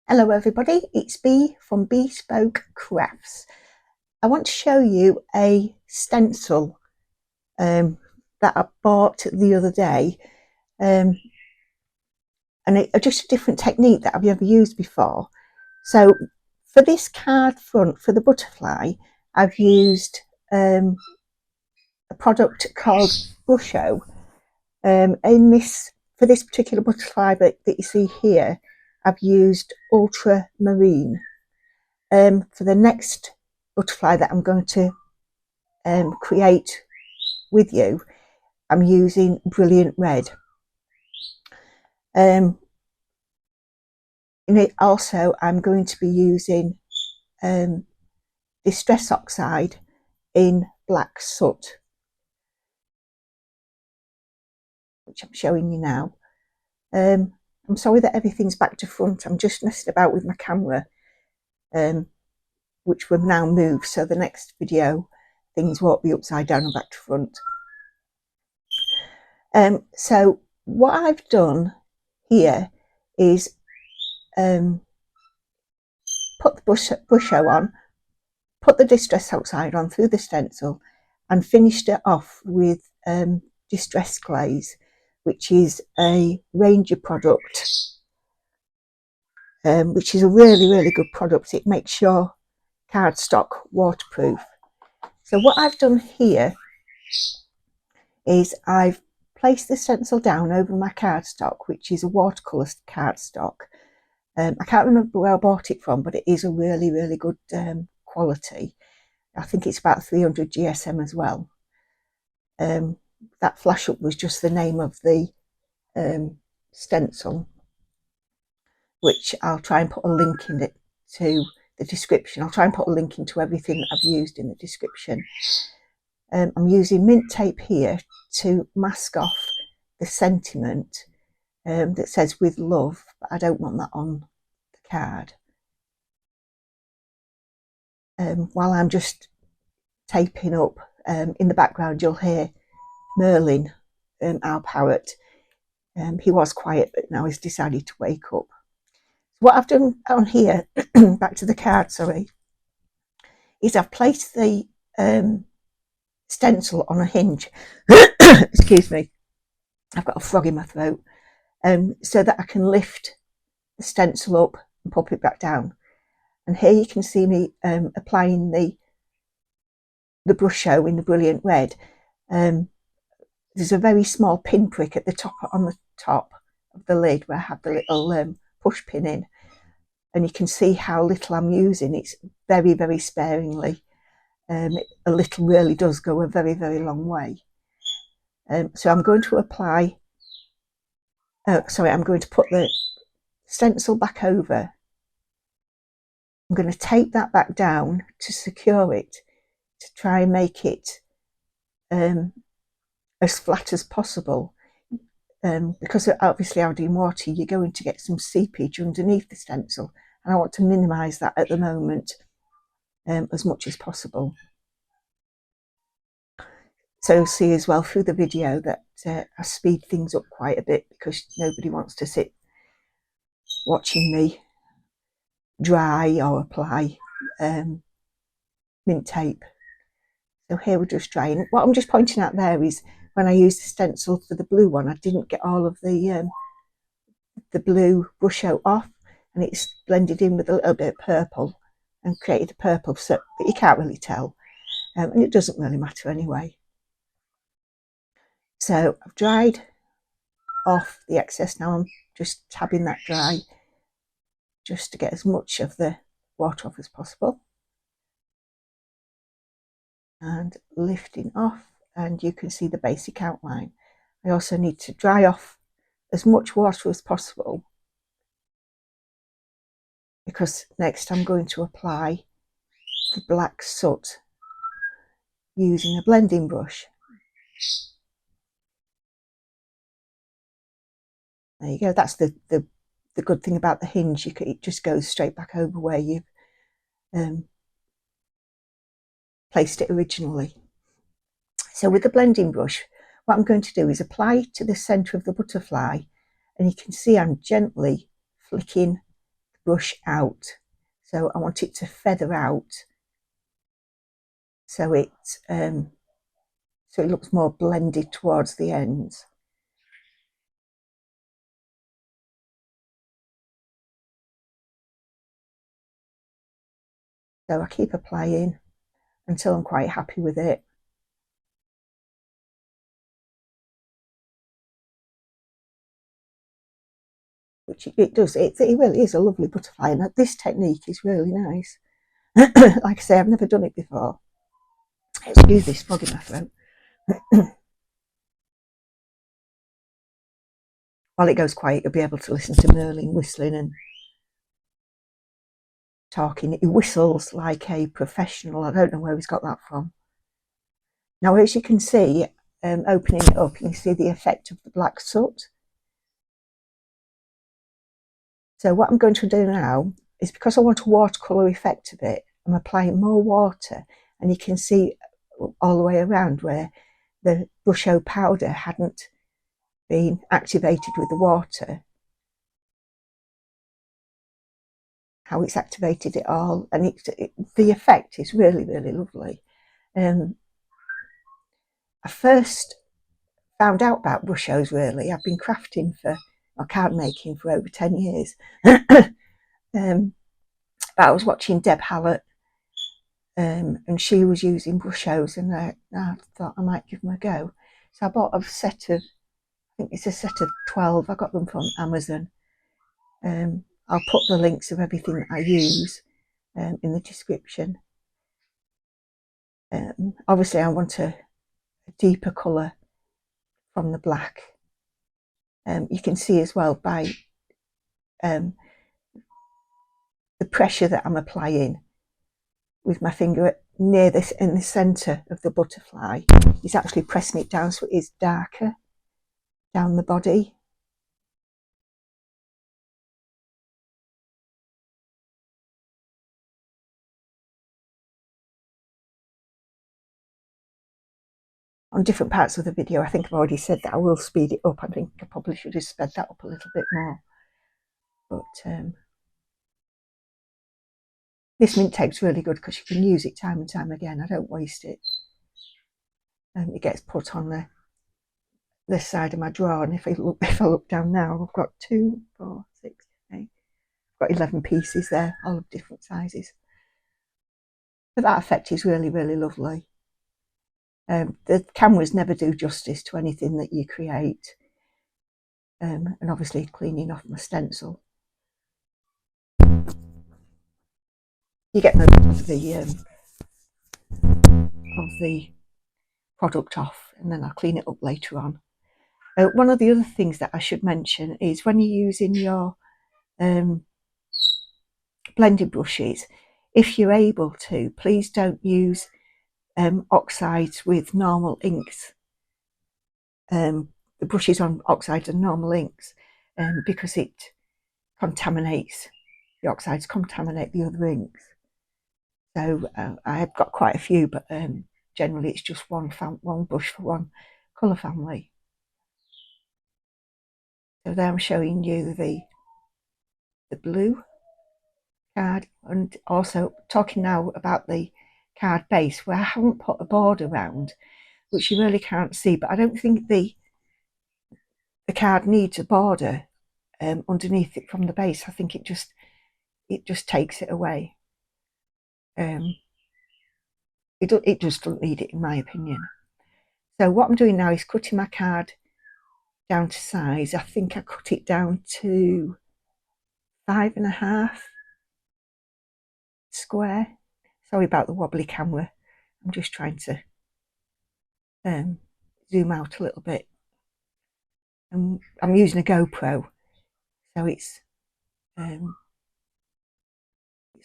Hello everybody, it's Bee from Bespoke Crafts. I want to show you a stencil that I bought the other day, and just a different technique that I've never used before. So for this card front, for the butterfly, I've used a product called Brusho. For this particular butterfly that you see here, I've used ultramarine. For the next butterfly that I'm going to create with you, I'm using brilliant red. In it also, I'm going to be using distress oxide in black soot, which I'm showing you now. I'm sorry that everything's back to front. I'm just messing about with my camera, which will now move, so the next video things won't be upside down and back to front. So what I've done here is put the Brusho on, put the distress oxide on through the stencil, and finished it off with distress glaze, which is a Ranger product, which is a really good product. It makes your cardstock waterproof. So what I've done here is I've placed the stencil down over my cardstock, which is a watercolour cardstock. I can't remember where I bought it from, but it is a really good quality. I think it's about 300 GSM as well. That flash up was just the name of the stencil, which I'll try and put a link in it to the description. I'll try and put a link into everything that I've used in the description. I'm using mint tape here to mask off the sentiment that says "with love," but I don't want that on the card. While I'm just taping up, in the background you'll hear Merlin, our parrot. He was quiet, but now he's decided to wake up. What I've done on here, back to the card, sorry, is I've placed the stencil on a hinge. Excuse me, I've got a frog in my throat. So that I can lift the stencil up and pop it back down. And here you can see me applying the Brusho in the brilliant red. There's a very small pinprick at the top, on the top of the lid, where I have the little push pin in, and you can see how little I'm using. It's very sparingly. A little really does go a very long way. So I'm going to apply, I'm going to put the stencil back over. I'm going to tape that back down to secure it, to try and make it as flat as possible, because obviously adding water, you're going to get some seepage underneath the stencil, and I want to minimise that at the moment as much as possible. So you'll see as well through the video that I speed things up quite a bit, because nobody wants to sit watching me dry or apply mint tape. So here we're just drying. What I'm just pointing out there is when I used the stencil for the blue one, I didn't get all of the blue Brusho off, and it's blended in with a little bit of purple and created a purple, so but you can't really tell, and it doesn't really matter anyway. So I've dried off the excess. Now I'm just tabbing that dry, just to get as much of the water off as possible, and lifting off, and you can see the basic outline. I also need to dry off as much water as possible, because next I'm going to apply the black soot using a blending brush. There you go. That's the good thing about the hinge. It just goes straight back over where you've placed it originally. So with the blending brush, what I'm going to do is apply it to the centre of the butterfly, and you can see I'm gently flicking the brush out. So I want it to feather out, so it looks more blended towards the ends. So I keep applying until I'm quite happy with it. Which it does. It really is a lovely butterfly, and this technique is really nice. Like I say, I've never done it before. Excuse this frog in my throat. While it goes quiet, you'll be able to listen to Merlin whistling and talking. He whistles like a professional. I don't know where he's got that from. Now, as you can see, opening it up, you can see the effect of the black soot. So what I'm going to do now is, because I want a watercolour effect of it, I'm applying more water, and you can see all the way around where the Brush-O powder hadn't been activated with the water, how it's activated it all, and the effect is really, really lovely. I first found out about Brush-Os, really. I've been crafting or card making for over 10 years. But I was watching Deb Hallett, and she was using Brush-Os, and I thought I might give them a go. So I bought a set of, I think it's a set of 12. I got them from Amazon. I'll put the links of everything that I use in the description. Obviously I want a deeper colour from the black. You can see as well by the pressure that I'm applying with my finger near this in the centre of the butterfly. He's actually pressing it down so it is darker down the body. On different parts of the video, I think I've already said that I will speed it up. I think I probably should have sped that up a little bit more. But this mint tape's really good because you can use it time and time again. I don't waste it. It gets put on this side of my drawer, and if I look down now, I've got 2, 4, 6, 8. I've got 11 pieces there, all of different sizes. But that effect is really, really lovely. The cameras never do justice to anything that you create. And obviously cleaning off my stencil, you get most of the product off, and then I'll clean it up later on. One of the other things that I should mention is, when you're using your blending brushes, if you're able to, please don't use oxides with normal inks, the brushes on oxides and normal inks, because it contaminates, the oxides contaminate the other inks. So I've got quite a few, but generally it's just one brush for one colour family. So there I'm showing you the blue card, and also talking now about the card base, where I haven't put a border around, which you really can't see, but I don't think the card needs a border underneath it from the base. I think it just takes it away. It just doesn't need it, in my opinion. So what I'm doing now is cutting my card down to size. I think I cut it down to 5.5 square. Sorry about the wobbly camera. I'm just trying to zoom out a little bit. And I'm using a GoPro, so it's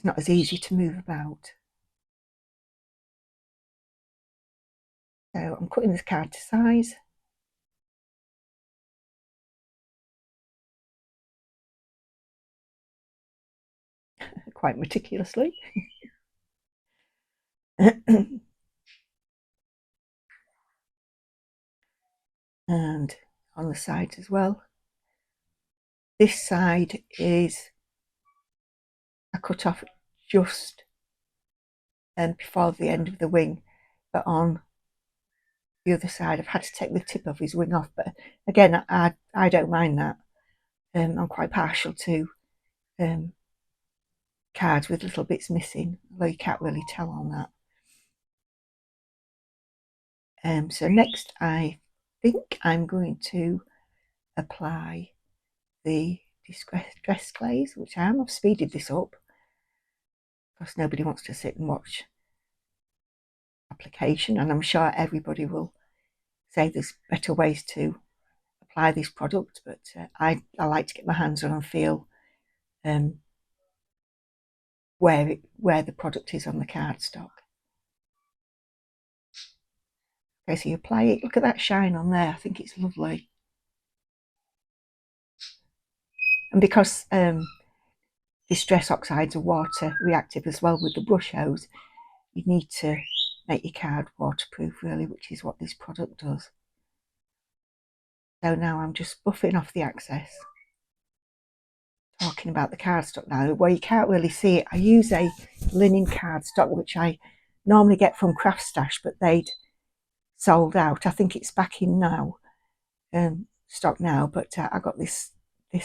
not as easy to move about. So I'm cutting this card to size. Quite meticulously. And on the sides as well. This side is I cut off just before the end of the wing, but on the other side I've had to take the tip of his wing off. But again, I don't mind that. I'm quite partial to cards with little bits missing, although you can't really tell on that. So next I think I'm going to apply the Distress Glaze, which I am. I've speeded this up because nobody wants to sit and watch application, and I'm sure everybody will say there's better ways to apply this product, but I like to get my hands on and feel where the product is on the cardstock. Okay, so you apply it. Look at that shine on there. I think it's lovely. And because Distress Oxides are water reactive as well with the brush hose, you need to make your card waterproof really, which is what this product does. So now I'm just buffing off the excess. Talking about the cardstock now, where you can't really see it, I use a linen cardstock which I normally get from Craft Stash, but they'd sold out. I think it's back in now, stock now, but I got this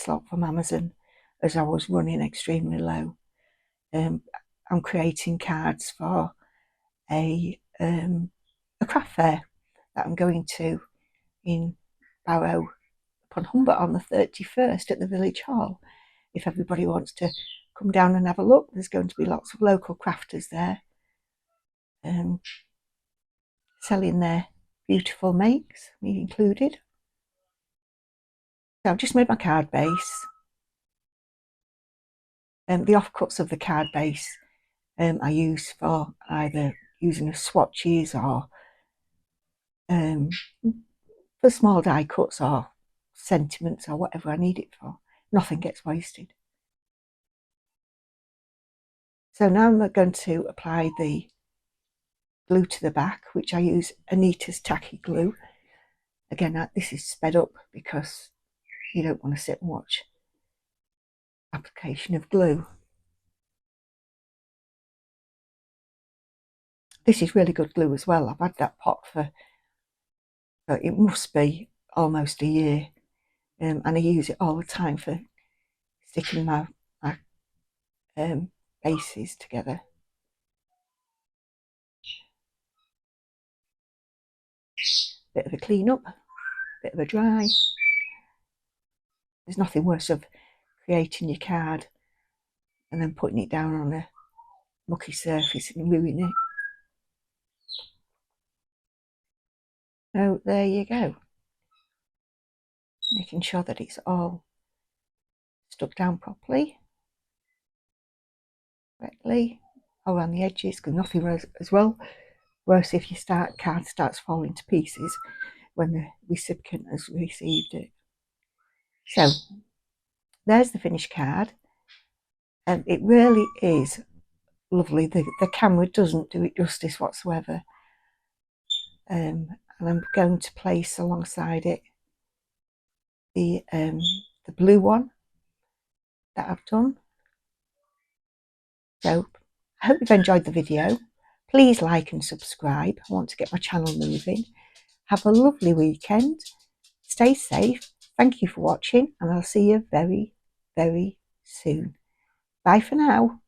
lot from Amazon as I was running extremely low. I'm creating cards for a craft fair that I'm going to in Barrow upon Humber on the 31st at the Village Hall. If everybody wants to come down and have a look, there's going to be lots of local crafters there selling their beautiful makes, me included. So I've just made my card base. The offcuts of the card base I use for either using as swatches or for small die cuts or sentiments or whatever I need it for. Nothing gets wasted. So now I'm going to apply the glue to the back, which I use Anita's Tacky Glue. Again, this is sped up because you don't want to sit and watch application of glue. This is really good glue as well. I've had that pot for it must be almost a year, and I use it all the time for sticking my bases together. Bit of a clean up, bit of a dry. There's nothing worse of creating your card and then putting it down on a mucky surface and ruining it. So there you go. Making sure that it's all stuck down properly, correctly, around the edges, because nothing as well worse if your card starts falling to pieces when the recipient has received it. So there's the finished card, and it really is lovely. The camera doesn't do it justice whatsoever. And I'm going to place alongside it the blue one that I've done. So I hope you've enjoyed the video. Please like and subscribe. I want to get my channel moving. Have a lovely weekend. Stay safe. Thank you for watching, and I'll see you very, very soon. Bye for now.